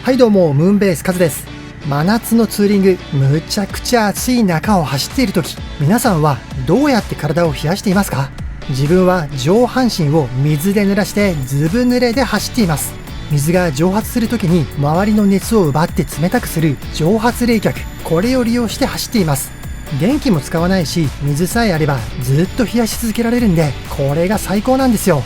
はいどうも、ムーンベースカズです。真夏のツーリング、むちゃくちゃ暑い中を走っている時、皆さんはどうやって体を冷やしていますか？自分は上半身を水で濡らしてずぶ濡れで走っています。水が蒸発する時に周りの熱を奪って冷たくする蒸発冷却、これを利用して走っています。電気も使わないし、水さえあればずっと冷やし続けられるんで、これが最高なんですよ。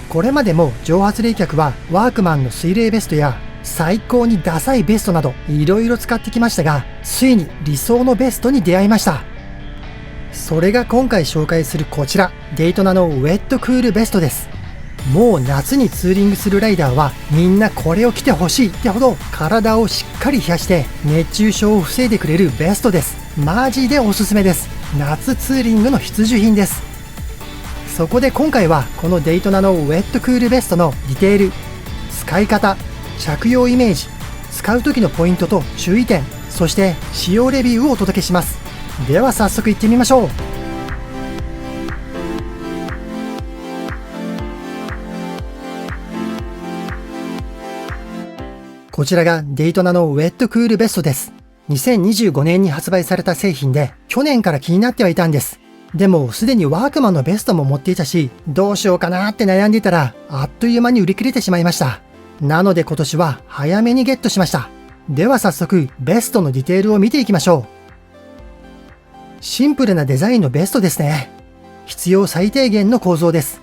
これまでも蒸発冷却はワークマンの水冷ベストや最高にダサいベストなどいろいろ使ってきましたが、ついに理想のベストに出会いました。それが今回紹介するこちら、デイトナのウェットクールベストです。もう夏にツーリングするライダーはみんなこれを着てほしいってほど体をしっかり冷やして熱中症を防いでくれるベストです。マジでおすすめです。夏ツーリングの必需品です。そこで今回はこのデイトナのウェットクールベストのディテール、使い方、着用イメージ、使う時のポイントと注意点、そして使用レビューをお届けします。では早速いってみましょう。こちらがデイトナのウェットクールベストです。2025年に発売された製品で、去年から気になってはいたんです。でもすでにワークマンのベストも持っていたし、どうしようかなって悩んでいたら、あっという間に売り切れてしまいました。なので今年は早めにゲットしました。では早速ベストのディテールを見ていきましょう。シンプルなデザインのベストですね。必要最低限の構造です。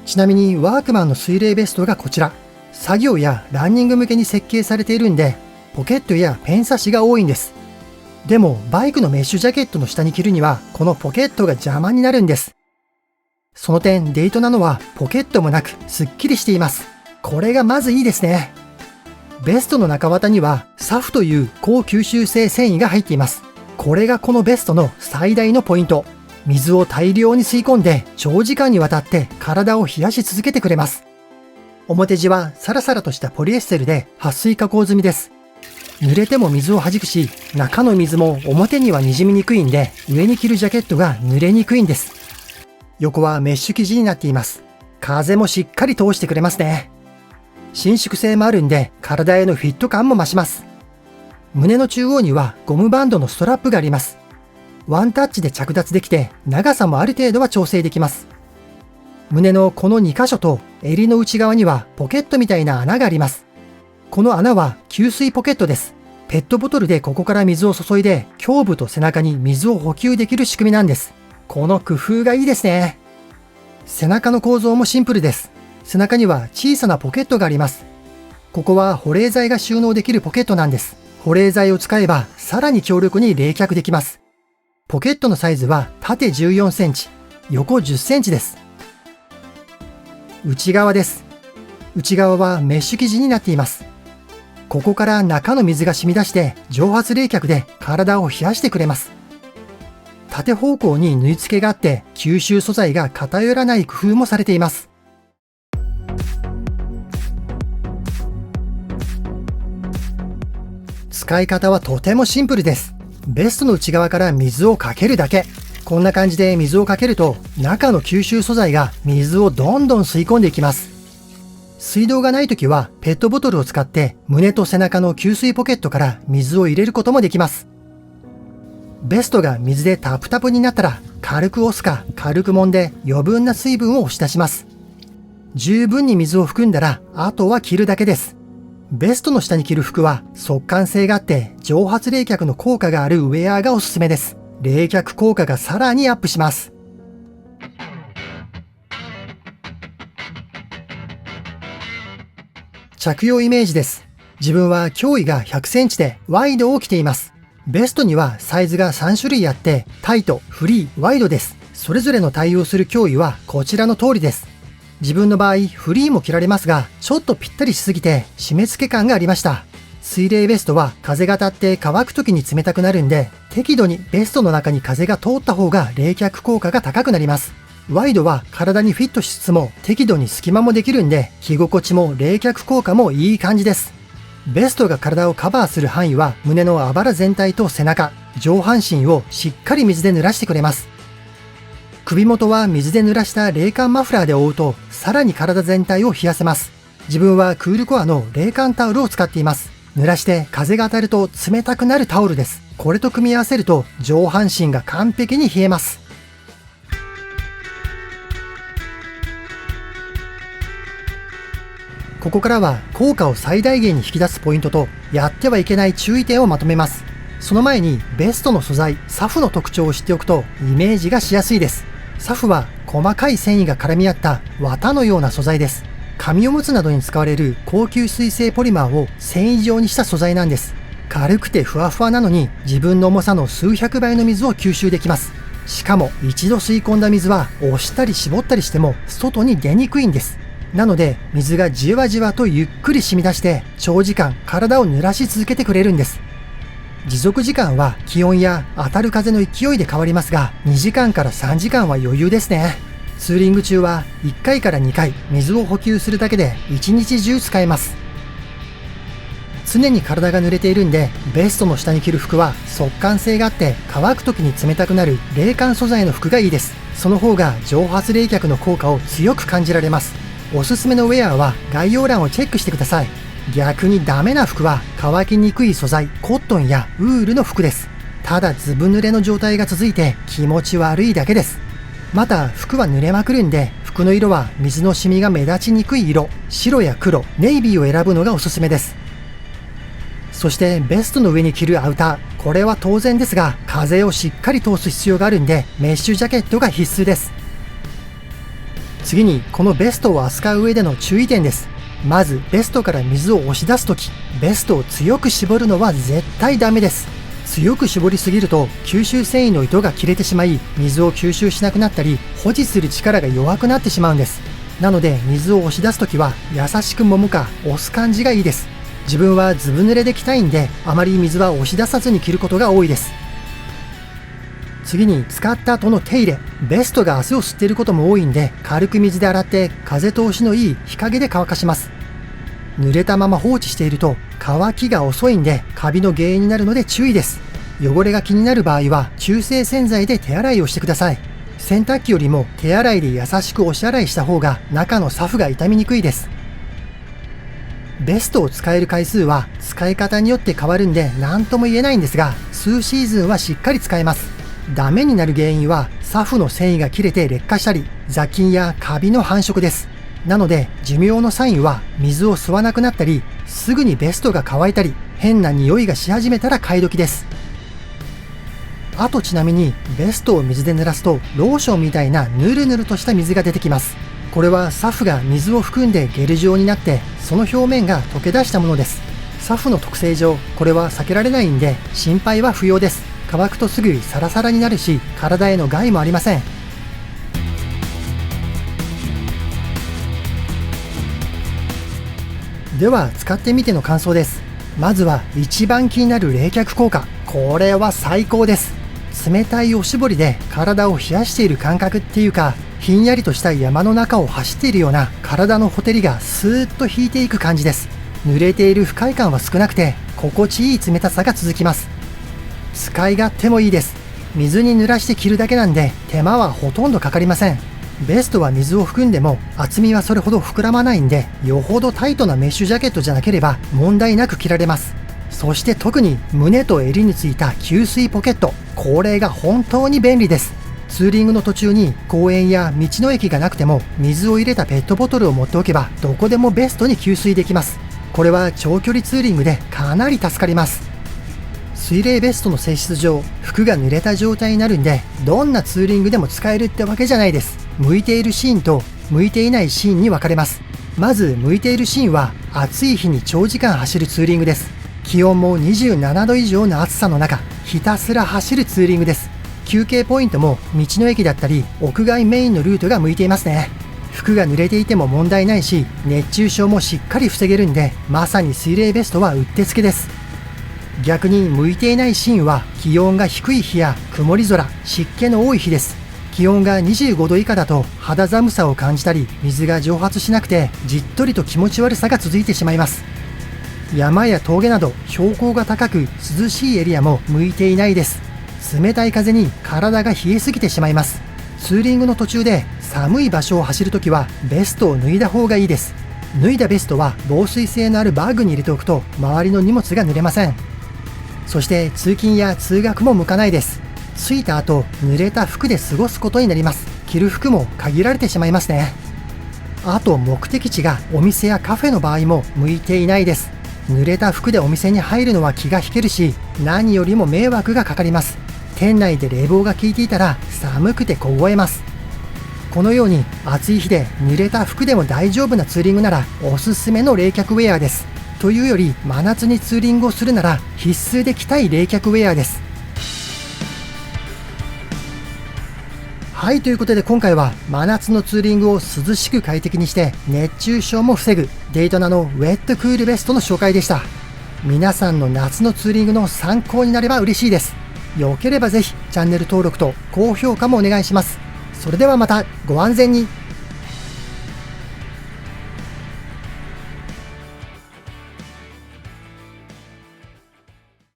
ちなみにワークマンの水冷ベストがこちら。作業やランニング向けに設計されているんで、ポケットやペン差しが多いんです。でもバイクのメッシュジャケットの下に着るにはこのポケットが邪魔になるんです。その点デイトナのはポケットもなくすっきりしています。これがまずいいですね。ベストの中綿にはサフという高吸収性繊維が入っています。これがこのベストの最大のポイント。水を大量に吸い込んで長時間にわたって体を冷やし続けてくれます。表地はサラサラとしたポリエステルで撥水加工済みです。濡れても水を弾くし、中の水も表には滲みにくいんで、上に着るジャケットが濡れにくいんです。横はメッシュ生地になっています。風もしっかり通してくれますね。伸縮性もあるんで体へのフィット感も増します。胸の中央にはゴムバンドのストラップがあります。ワンタッチで着脱できて長さもある程度は調整できます。胸のこの2箇所と襟の内側にはポケットみたいな穴があります。この穴は給水ポケットです。ペットボトルでここから水を注いで胸部と背中に水を補給できる仕組みなんです。この工夫がいいですね。背中の構造もシンプルです。背中には小さなポケットがあります。ここは保冷剤が収納できるポケットなんです。保冷剤を使えばさらに強力に冷却できます。ポケットのサイズは縦14センチ、横10センチです。内側です。内側はメッシュ生地になっています。ここから中の水が染み出して蒸発冷却で体を冷やしてくれます。縦方向に縫い付けがあって吸収素材が偏らない工夫もされています。使い方はとてもシンプルです。ベストの内側から水をかけるだけ。こんな感じで水をかけると中の吸収素材が水をどんどん吸い込んでいきます。水道がないときはペットボトルを使って胸と背中の給水ポケットから水を入れることもできます。ベストが水でタプタプになったら軽く押すか軽く揉んで余分な水分を押し出します。十分に水を含んだらあとは着るだけです。ベストの下に着る服は速乾性があって蒸発冷却の効果があるウェアがおすすめです。冷却効果がさらにアップします。着用イメージです。自分は胸囲が100センチでワイドを着ています。ベストにはサイズが3種類あってタイト、フリー、ワイドです。それぞれの対応する胸囲はこちらの通りです。自分の場合フリーも着られますがちょっとぴったりしすぎて締め付け感がありました。水冷ベストは風が当たって乾く時に冷たくなるんで適度にベストの中に風が通った方が冷却効果が高くなります。ワイドは体にフィットしつつも適度に隙間もできるんで着心地も冷却効果もいい感じです。ベストが体をカバーする範囲は胸のあばら全体と背中、上半身をしっかり水で濡らしてくれます。首元は水で濡らした冷感マフラーで覆うとさらに体全体を冷やせます。自分はクールコアの冷感タオルを使っています。濡らして風が当たると冷たくなるタオルです。これと組み合わせると上半身が完璧に冷えます。ここからは効果を最大限に引き出すポイントとやってはいけない注意点をまとめます。その前にベストの素材、サフの特徴を知っておくとイメージがしやすいです。サフは細かい繊維が絡み合った綿のような素材です。紙おむつなどに使われる高吸水性ポリマーを繊維状にした素材なんです。軽くてふわふわなのに自分の重さの数百倍の水を吸収できます。しかも一度吸い込んだ水は押したり絞ったりしても外に出にくいんです。なので水がじわじわとゆっくり染み出して長時間体を濡らし続けてくれるんです。持続時間は気温や当たる風の勢いで変わりますが2時間から3時間は余裕ですね。ツーリング中は1回から2回水を補給するだけで1日中使えます。常に体が濡れているんでベストの下に着る服は速乾性があって乾く時に冷たくなる冷感素材の服がいいです。その方が蒸発冷却の効果を強く感じられます。おすすめのウェアは概要欄をチェックしてください。逆にダメな服は乾きにくい素材コットンやウールの服です。ただずぶ濡れの状態が続いて気持ち悪いだけです。また服は濡れまくるんで服の色は水の染みが目立ちにくい色、白や黒、ネイビーを選ぶのがおすすめです。そしてベストの上に着るアウター、これは当然ですが風をしっかり通す必要があるんでメッシュジャケットが必須です。次にこのベストを扱う上での注意点です。まずベストから水を押し出すとき、ベストを強く絞るのは絶対ダメです。強く絞りすぎると吸収繊維の糸が切れてしまい水を吸収しなくなったり保持する力が弱くなってしまうんです。なので水を押し出すときは優しく揉むか押す感じがいいです。自分はずぶ濡れで着たいんであまり水は押し出さずに着ることが多いです。次に使った後の手入れ、ベストが汗を吸っていることも多いんで軽く水で洗って風通しのいい日陰で乾かします。濡れたまま放置していると乾きが遅いんでカビの原因になるので注意です。汚れが気になる場合は中性洗剤で手洗いをしてください。洗濯機よりも手洗いで優しく押し洗いした方が中のサフが傷みにくいです。ベストを使える回数は使い方によって変わるんで何とも言えないんですが数シーズンはしっかり使えます。ダメになる原因はサフの繊維が切れて劣化したり雑菌やカビの繁殖です。なので寿命のサインは水を吸わなくなったりすぐにベストが乾いたり変な匂いがし始めたら買い時です。あとちなみにベストを水で濡らすとローションみたいなヌルヌルとした水が出てきます。これはサフが水を含んでゲル状になってその表面が溶け出したものです。サフの特性上これは避けられないんで心配は不要です。乾くとすぐサラサラになるし体への害もありません。では使ってみての感想です。まずは一番気になる冷却効果、これは最高です。冷たいおしぼりで体を冷やしている感覚っていうかひんやりとした山の中を走っているような体のほてりがスーッと引いていく感じです。濡れている不快感は少なくて心地いい冷たさが続きます。使い勝手もいいです。水に濡らして着るだけなんで手間はほとんどかかりません。ベストは水を含んでも厚みはそれほど膨らまないんでよほどタイトなメッシュジャケットじゃなければ問題なく着られます。そして特に胸と襟についた吸水ポケット、これが本当に便利です。ツーリングの途中に公園や道の駅がなくても水を入れたペットボトルを持っておけばどこでもベストに給水できます。これは長距離ツーリングでかなり助かります。水冷ベストの性質上服が濡れた状態になるんでどんなツーリングでも使えるってわけじゃないです。向いているシーンと向いていないシーンに分かれます。まず向いているシーンは暑い日に長時間走るツーリングです。気温も27度以上の暑さの中ひたすら走るツーリングです。休憩ポイントも道の駅だったり屋外メインのルートが向いていますね。服が濡れていても問題ないし熱中症もしっかり防げるんでまさに水冷ベストはうってつけです。逆に向いていないシーンは気温が低い日や曇り空、湿気の多い日です。気温が25度以下だと肌寒さを感じたり水が蒸発しなくてじっとりと気持ち悪さが続いてしまいます。山や峠など標高が高く涼しいエリアも向いていないです。冷たい風に体が冷えすぎてしまいます。ツーリングの途中で寒い場所を走るときはベストを脱いだ方がいいです。脱いだベストは防水性のあるバッグに入れておくと周りの荷物が濡れません。そして通勤や通学も向かないです。着いた後、濡れた服で過ごすことになります。着る服も限られてしまいますね。あと目的地がお店やカフェの場合も向いていないです。濡れた服でお店に入るのは気が引けるし、何よりも迷惑がかかります。店内で冷房が効いていたら寒くて凍えます。このように暑い日で濡れた服でも大丈夫なツーリングならおすすめの冷却ウェアです。というより真夏にツーリングをするなら必須で着たい冷却ウェアです。はい、ということで今回は真夏のツーリングを涼しく快適にして熱中症も防ぐデイトナのウェットクールベストの紹介でした。皆さんの夏のツーリングの参考になれば嬉しいです。よければぜひチャンネル登録と高評価もお願いします。それではまたご安全に。